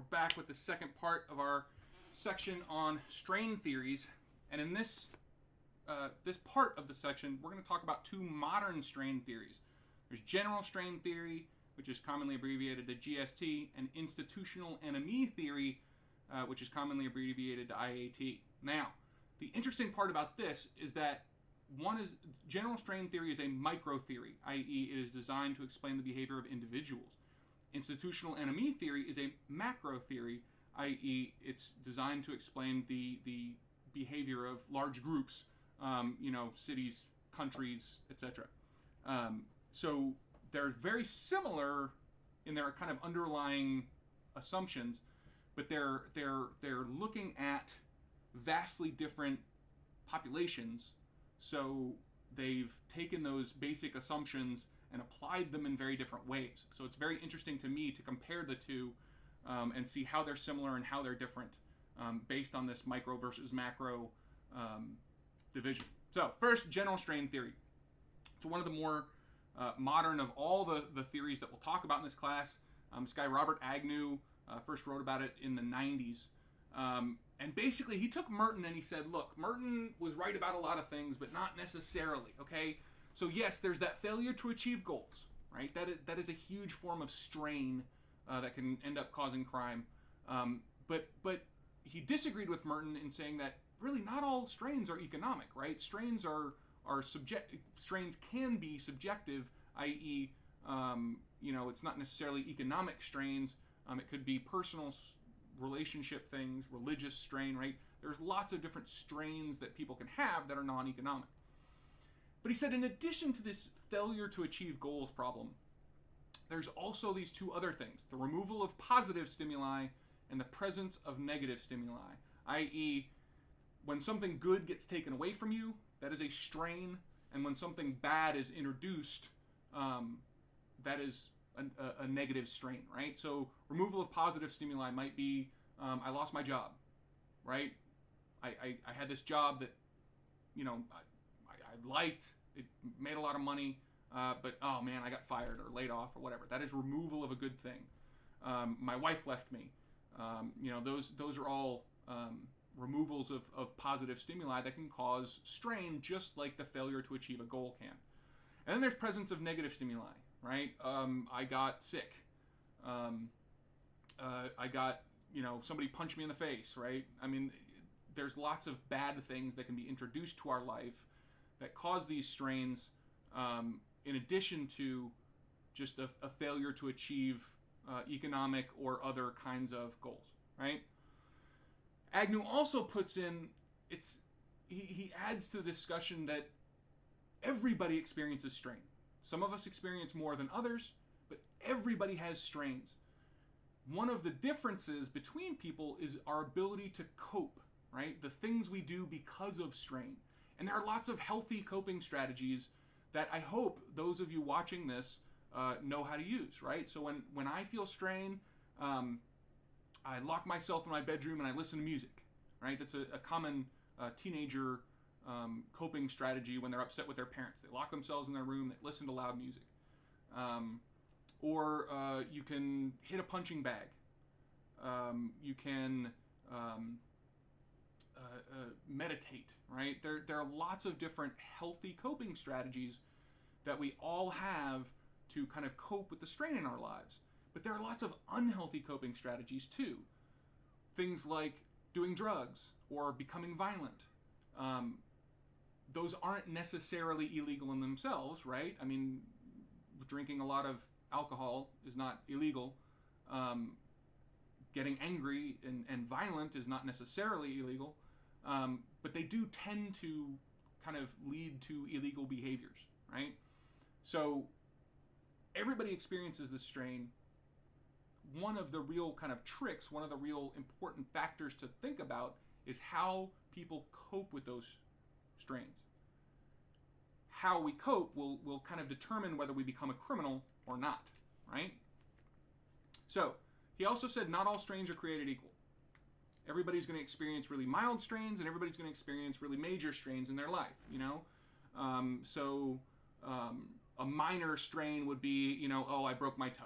back with the second part of our section on strain theories, and in this part of the section, we're going to talk about two modern strain theories. There's general strain theory, which is commonly abbreviated to GST, and institutional anomie theory, which is commonly abbreviated to IAT. Now, the interesting part about this is that general strain theory is a micro theory, i.e., it is designed to explain the behavior of individuals. Institutional anomie theory is a macro theory, i.e., it's designed to explain the behavior of large groups, cities, countries, etc. So they're very similar in their kind of underlying assumptions, but they're looking at vastly different populations. So they've taken those basic assumptions and applied them in very different ways. So it's very interesting to me to compare the two and see how they're similar and how they're different based on this micro versus macro division. So first, general strain theory. It's one of the more modern of all the theories that we'll talk about in this class. This guy, Robert Agnew, first wrote about it in the 90s. And basically, he took Merton and he said, look, Merton was right about a lot of things, but not necessarily, okay? So yes, there's that failure to achieve goals, right? That is a huge form of strain that can end up causing crime. But he disagreed with Merton in saying that really not all strains are economic, right? Strains strains can be subjective, i.e., it's not necessarily economic strains. It could be personal relationship things, religious strain, right? There's lots of different strains that people can have that are non-economic. But he said in addition to this failure to achieve goals problem, there's also these two other things, the removal of positive stimuli and the presence of negative stimuli, i.e., when something good gets taken away from you, that is a strain, and when something bad is introduced, that is a negative strain, right? So removal of positive stimuli might be, I lost my job, right? I had this job that, I liked, it made a lot of money, but oh man, I got fired or laid off or whatever. That is removal of a good thing. My wife left me. Those are all removals of positive stimuli that can cause strain, just like the failure to achieve a goal can. And then there's presence of negative stimuli, right? I got sick. I got, somebody punched me in the face, right? I mean, there's lots of bad things that can be introduced to our life that cause these strains, in addition to just a failure to achieve economic or other kinds of goals, right? Agnew also puts in, he adds to the discussion that everybody experiences strain. Some of us experience more than others, but everybody has strains. One of the differences between people is our ability to cope, right? The things we do because of strain. And there are lots of healthy coping strategies that I hope those of you watching this know how to use, right? So when I feel strain, I lock myself in my bedroom and I listen to music, right? That's a common teenager coping strategy when they're upset with their parents. They lock themselves in their room, they listen to loud music. Or you can hit a punching bag. You can meditate, right? There are lots of different healthy coping strategies that we all have to kind of cope with the strain in our lives. But there are lots of unhealthy coping strategies too. Things like doing drugs or becoming violent. Those aren't necessarily illegal in themselves, right? I mean, drinking a lot of alcohol is not illegal. Getting angry and violent is not necessarily illegal. But they do tend to kind of lead to illegal behaviors, right? So everybody experiences this strain. One of the real kind of tricks, one of the real important factors to think about is how people cope with those strains. How we cope will kind of determine whether we become a criminal or not, right? So, he also said not all strains are created equal. Everybody's going to experience really mild strains and everybody's going to experience really major strains in their life, a minor strain would be, I broke my toe.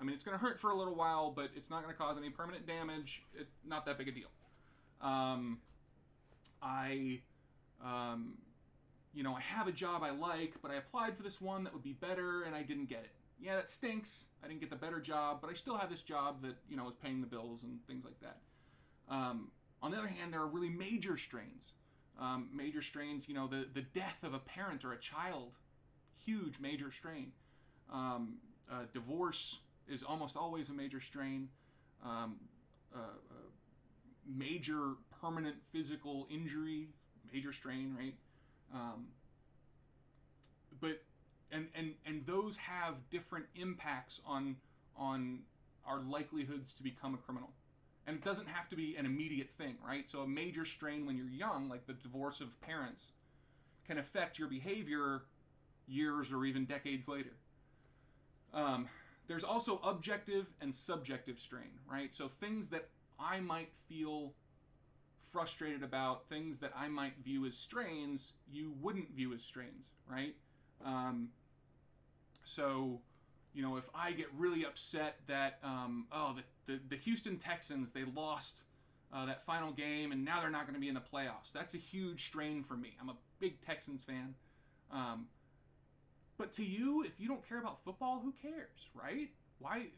I mean, it's going to hurt for a little while, but it's not going to cause any permanent damage. Not that big a deal. I have a job I like, but I applied for this one that would be better, and I didn't get it. Yeah, that stinks. I didn't get the better job, but I still have this job that, is paying the bills and things like that. On the other hand, there are really major strains. Major strains, the death of a parent or a child, huge major strain. Divorce is almost always a major strain. Major permanent physical injury, major strain, right? And those have different impacts on our likelihoods to become a criminal. And it doesn't have to be an immediate thing, right? So a major strain when you're young, like the divorce of parents, can affect your behavior years or even decades later. There's also objective and subjective strain, right? So things that I might feel frustrated about, things that I might view as strains, you wouldn't view as strains, right? So, if I get really upset that, the Houston Texans, they lost that final game and now they're not going to be in the playoffs. That's a huge strain for me. I'm a big Texans fan. But to you, if you don't care about football, who cares, right? Why?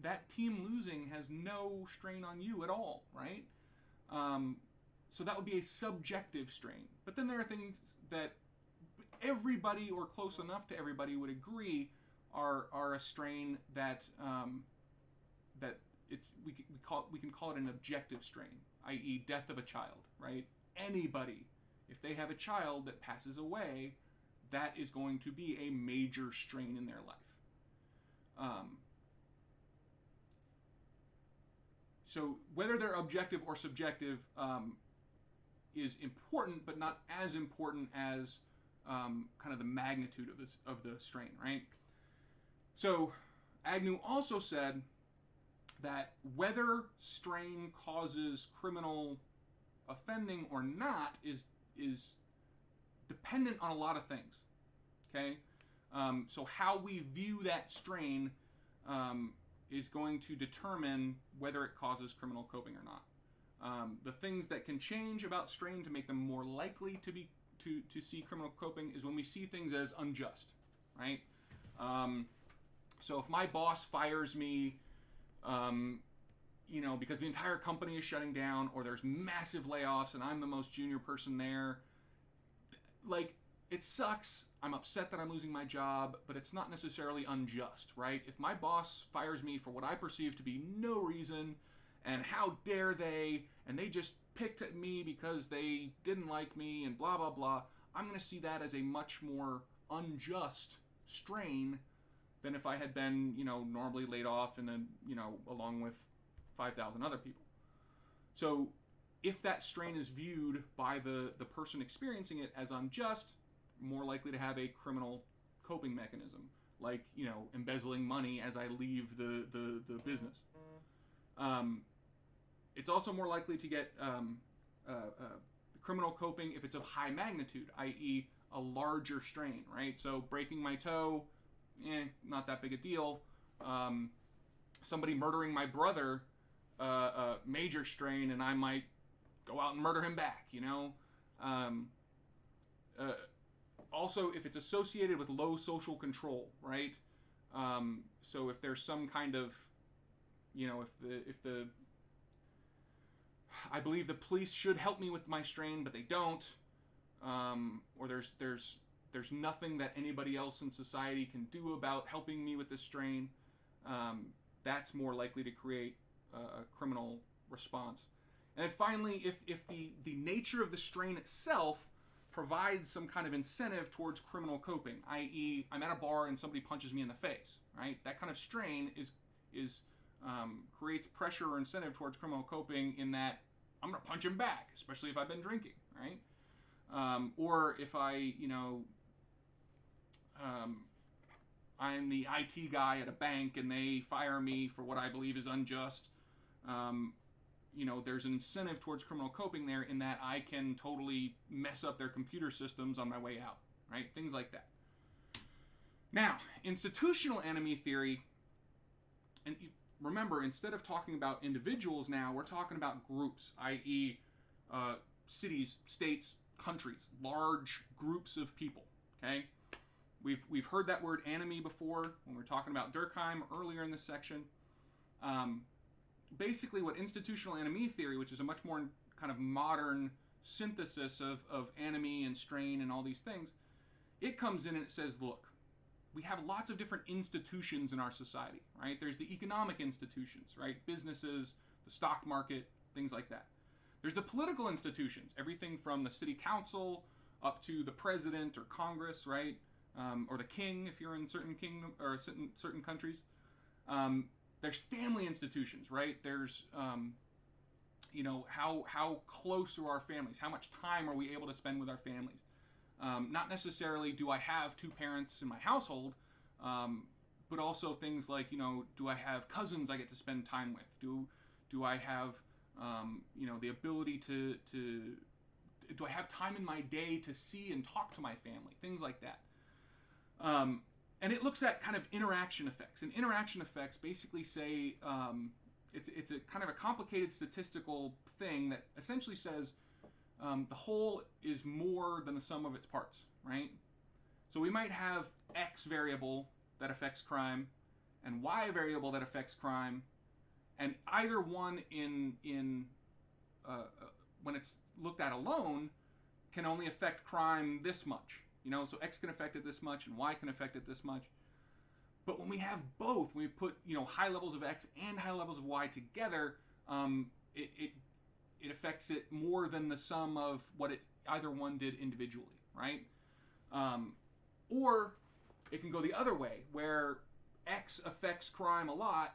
That team losing has no strain on you at all, right? So that would be a subjective strain. But then there are things that everybody or close enough to everybody would agree are a strain that we can call it an objective strain, i.e. death of a child, right? Anybody, if they have a child that passes away, that is going to be a major strain in their life. So whether they're objective or subjective is important, but not as important as kind of the magnitude of the strain, right? So Agnew also said that whether strain causes criminal offending or not is dependent on a lot of things. Okay, so how we view that strain is going to determine whether it causes criminal coping or not. The things that can change about strain to make them more likely to see criminal coping is when we see things as unjust, right? So if my boss fires me, because the entire company is shutting down, or there's massive layoffs and I'm the most junior person there, like, it sucks. I'm upset that I'm losing my job, but it's not necessarily unjust, right? If my boss fires me for what I perceive to be no reason, and how dare they, and they just picked at me because they didn't like me, and blah, blah, blah, I'm going to see that as a much more unjust strain than if I had been, normally laid off and then, along with 5,000 other people. So if that strain is viewed by the person experiencing it as unjust, more likely to have a criminal coping mechanism, like, embezzling money as I leave the business. It's also more likely to get criminal coping if it's of high magnitude, i.e. a larger strain, right? So breaking my toe, not that big a deal. Somebody murdering my brother, major strain, and I might go out and murder him back, Also, if it's associated with low social control, right? So if there's some kind of, if the I believe the police should help me with my strain, but they don't, or there's nothing that anybody else in society can do about helping me with this strain, that's more likely to create a criminal response. And then finally, if the nature of the strain itself provides some kind of incentive towards criminal coping, i.e. I'm at a bar and somebody punches me in the face, right? That kind of strain creates pressure or incentive towards criminal coping in that I'm going to punch him back, especially if I've been drinking, right? Or if I'm the IT guy at a bank and they fire me for what I believe is unjust, there's an incentive towards criminal coping there in that I can totally mess up their computer systems on my way out, right? Things like that. Now, institutional anomie theory And remember, instead of talking about individuals now, we're talking about groups, i.e., cities, states, countries, large groups of people. Okay, we've heard that word anomie before when we were talking about Durkheim earlier in this section. Basically, what institutional anomie theory, which is a much more kind of modern synthesis of anomie and strain and all these things, it comes in and it says, look, we have lots of different institutions in our society, right? There's the economic institutions, right? Businesses, the stock market, things like that. There's the political institutions, everything from the city council up to the president or Congress, right? Or the king if you're in certain kingdom or certain countries. There's family institutions, right? There's how close are our families? How much time are we able to spend with our families? Not necessarily do I have two parents in my household, but also things like, do I have cousins I get to spend time with? Do I have, the ability to do I have time in my day to see and talk to my family? Things like that. And it looks at kind of interaction effects. And interaction effects basically say, it's a kind of a complicated statistical thing that essentially says, the whole is more than the sum of its parts, right? So we might have X variable that affects crime and Y variable that affects crime, and either one when it's looked at alone can only affect crime this much, so X can affect it this much and Y can affect it this much. But when we have both, when we put high levels of X and high levels of Y together, it affects it more than the sum of what either one did individually, right? Or it can go the other way, where X affects crime a lot,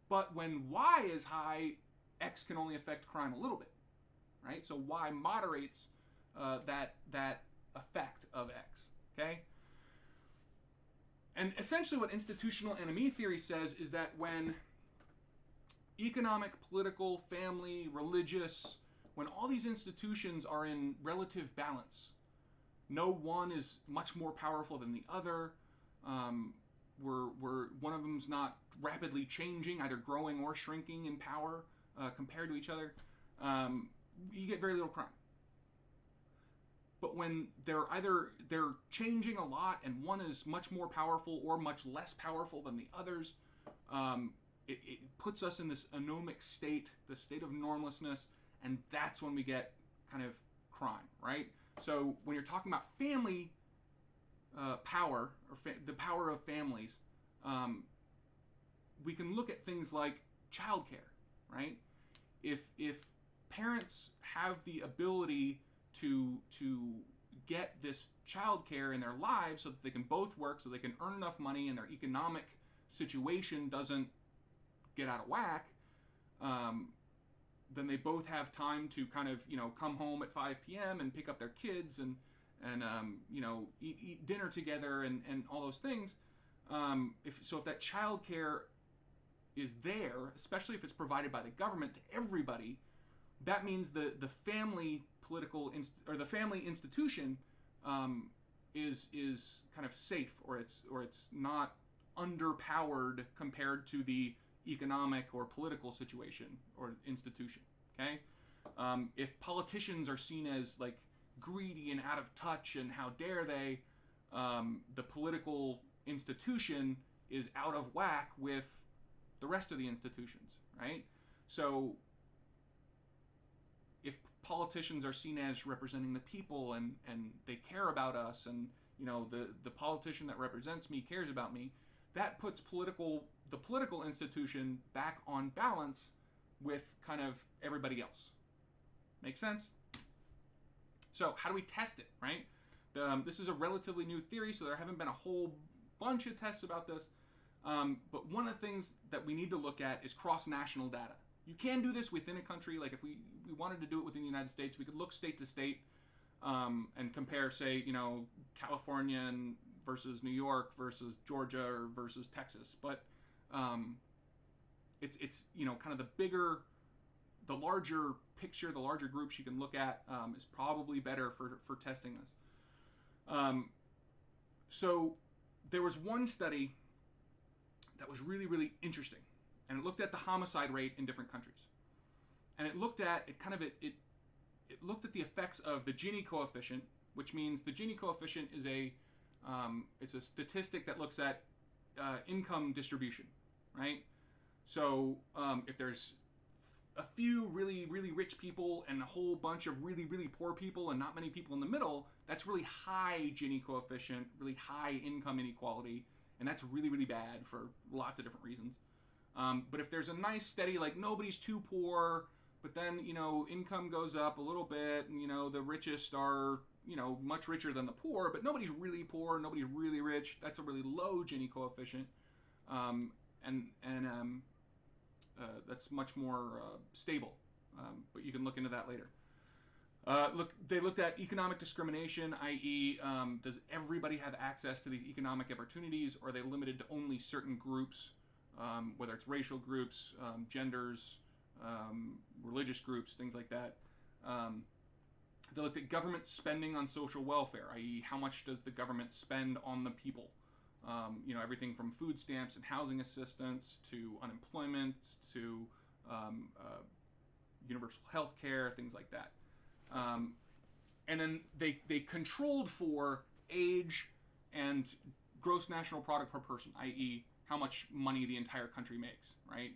but when Y is high, X can only affect crime a little bit, right? So Y moderates that effect of X, okay? And essentially what institutional anomie theory says is that when economic, political, family, religious, when all these institutions are in relative balance, no one is much more powerful than the other, where one of them's not rapidly changing, either growing or shrinking in power compared to each other, you get very little crime. But when they're changing a lot and one is much more powerful or much less powerful than the others, it puts us in this anomic state, the state of normlessness, and that's when we get kind of crime, right? So when you're talking about family power, or the power of families, we can look at things like childcare, right? If parents have the ability to get this childcare in their lives so that they can both work, so they can earn enough money and their economic situation doesn't get out of whack, then they both have time to kind of, come home at 5 p.m. and pick up their kids and eat dinner together and all those things. If that childcare is there, especially if it's provided by the government to everybody, that means the family the family institution is kind of safe, or it's not underpowered compared to the economic or political situation or institution. Okay, if politicians are seen as like greedy and out of touch and how dare they, the political institution is out of whack with the rest of the institutions, right? So if politicians are seen as representing the people and they care about us, and the politician that represents me cares about me, that puts the political institution back on balance with kind of everybody else. Make sense? So how do we test it, right? This is a relatively new theory, so there haven't been a whole bunch of tests about this. But one of the things that we need to look at is cross-national data. You can do this within a country. Like if we wanted to do it within the United States, we could look state to state and compare, say, California versus New York versus Georgia or versus Texas. But it's kind of the larger picture, the larger groups you can look at is probably better for testing this. So there was one study that was really, really interesting. And it looked at the homicide rate in different countries. And it looked at, it looked at the effects of the Gini coefficient, which means the Gini coefficient is it's a statistic that looks at income distribution, right? So if there's a few really, really rich people and a whole bunch of really, really poor people and not many people in the middle, that's really high Gini coefficient, really high income inequality, and that's really, really bad for lots of different reasons. But if there's a nice steady, like nobody's too poor, but then, income goes up a little bit, and, the richest are, much richer than the poor, but nobody's really poor, nobody's really rich, that's a really low Gini coefficient. That's much more stable, but you can look into that later. They looked at economic discrimination, i.e., does everybody have access to these economic opportunities, or are they limited to only certain groups, whether it's racial groups, genders, religious groups, things like that. They looked at government spending on social welfare, i.e., how much does the government spend on the people? Everything from food stamps and housing assistance to unemployment to universal health care, things like that. And then they controlled for age and gross national product per person, i.e., how much money the entire country makes, right?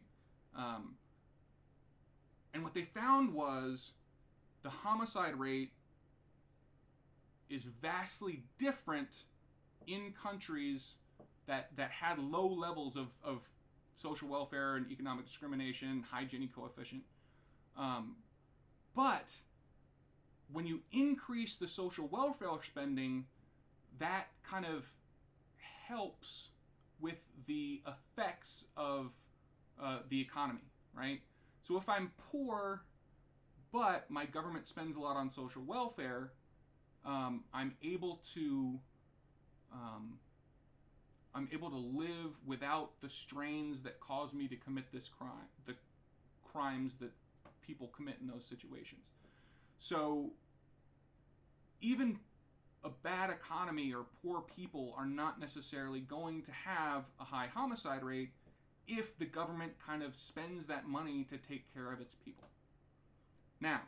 And what they found was the homicide rate is vastly different in countries that had low levels of social welfare and economic discrimination, high Gini coefficient. But when you increase the social welfare spending, that kind of helps with the effects of the economy, right? So if I'm poor, but my government spends a lot on social welfare, I'm able to live without the strains that cause me to commit this crime, the crimes that people commit in those situations. So even a bad economy or poor people are not necessarily going to have a high homicide rate if the government kind of spends that money to take care of its people. Now,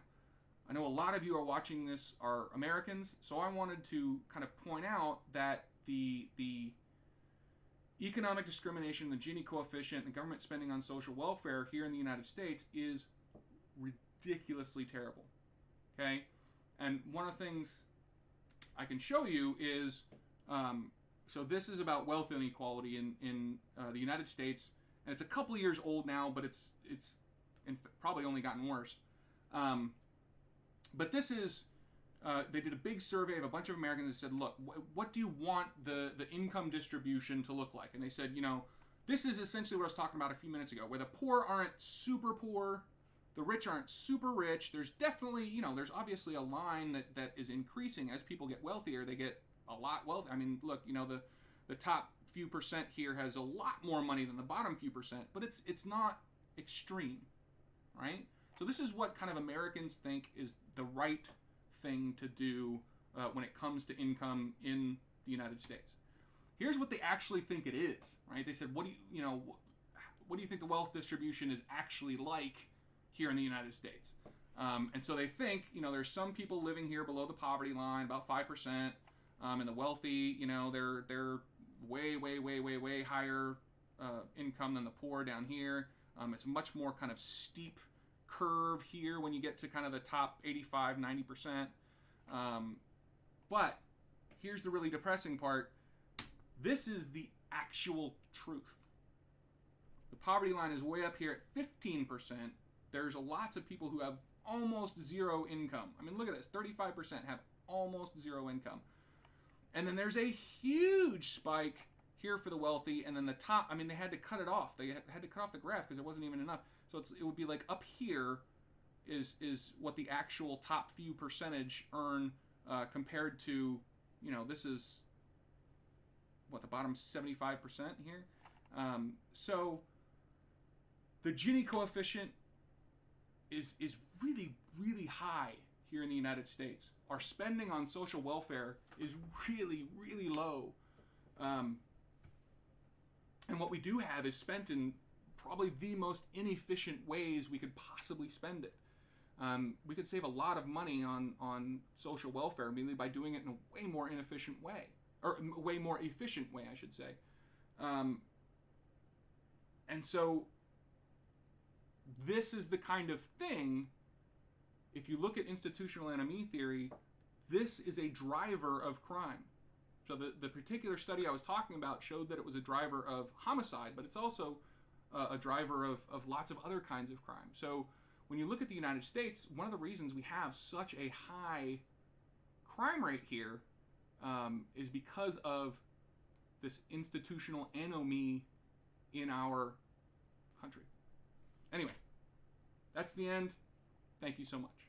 I know a lot of you are watching this are Americans, so I wanted to kind of point out that the economic discrimination, the Gini coefficient, and government spending on social welfare here in the United States is ridiculously terrible. Okay? And one of the things I can show you is, so this is about wealth inequality in the United States, and it's a couple of years old now, but it's probably only gotten worse. But this is, they did a big survey of a bunch of Americans and said, look, what do you want the income distribution to look like? And they said, this is essentially what I was talking about a few minutes ago, where the poor aren't super poor, the rich aren't super rich. There's definitely, there's obviously a line that is increasing as people get wealthier. They get a lot wealthy. I mean, look, the top few percent here has a lot more money than the bottom few percent, but it's not extreme, right? So this is what kind of Americans think is the right thing to do when it comes to income in the United States. Here's what they actually think it is, right? They said, what do you think the wealth distribution is actually like here in the United States? And so they think, there's some people living here below the poverty line, about 5%, and the wealthy, they're way higher income than the poor down here. It's much more kind of steep curve here when you get to kind of the top 85, 90%. But here's the really depressing part. This is the actual truth. The poverty line is way up here at 15%. There's lots of people who have almost zero income. I mean, look at this. 35% have almost zero income. And then there's a huge spike here for the wealthy, and then the top, I mean, they had to cut it off. They had to cut off the graph because it wasn't even enough. So it would be like up here is what the actual top few percentage earn compared to, this is, the bottom 75% here. So the Gini coefficient is really, really high here in the United States. Our spending on social welfare is really, really low. And what we do have is spent in probably the most inefficient ways we could possibly spend it. We could save a lot of money on social welfare merely by doing it in a way more inefficient way, or way more efficient way, I should say. And so this is the kind of thing, if you look at institutional anomie theory, this is a driver of crime. So the particular study I was talking about showed that it was a driver of homicide, but it's also a driver of lots of other kinds of crime. So when you look at the United States, one of the reasons we have such a high crime rate here is because of this institutional anomie in our country. Anyway, that's the end. Thank you so much.